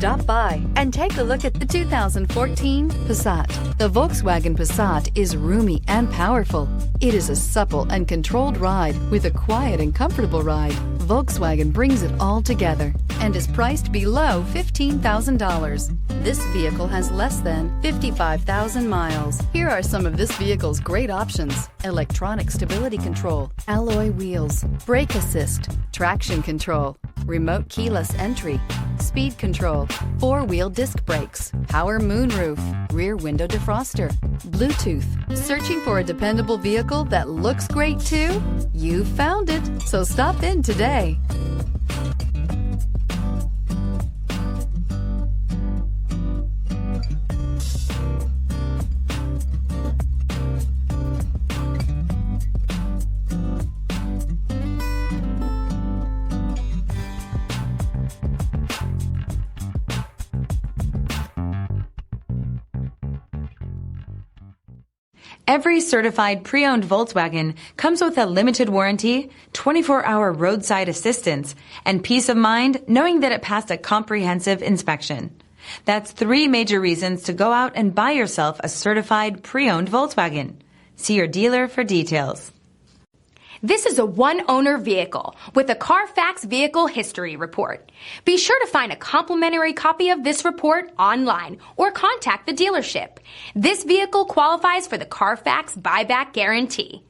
Stop by and take a look at the 2014 Passat. The Volkswagen Passat is roomy and powerful. It is a supple and controlled ride with a quiet and comfortable ride. Volkswagen brings it all together and is priced below $15,000. This vehicle has less than 55,000 miles. Here are some of this vehicle's great options: electronic stability control, alloy wheels, brake assist, traction control, remote keyless entry, speed control, four-wheel disc brakes, power moonroof, rear window defroster, Bluetooth. Searching for a dependable vehicle that looks great too? You found it, so stop in today. Every certified pre-owned Volkswagen comes with a limited warranty, 24-hour roadside assistance, and peace of mind knowing that it passed a comprehensive inspection. That's 3 major reasons to go out and buy yourself a certified pre-owned Volkswagen. See your dealer for details. This is a one-owner vehicle with a CARFAX Vehicle History Report. Be sure to find a complimentary copy of this report online or contact the dealership. This vehicle qualifies for the CARFAX Buyback Guarantee.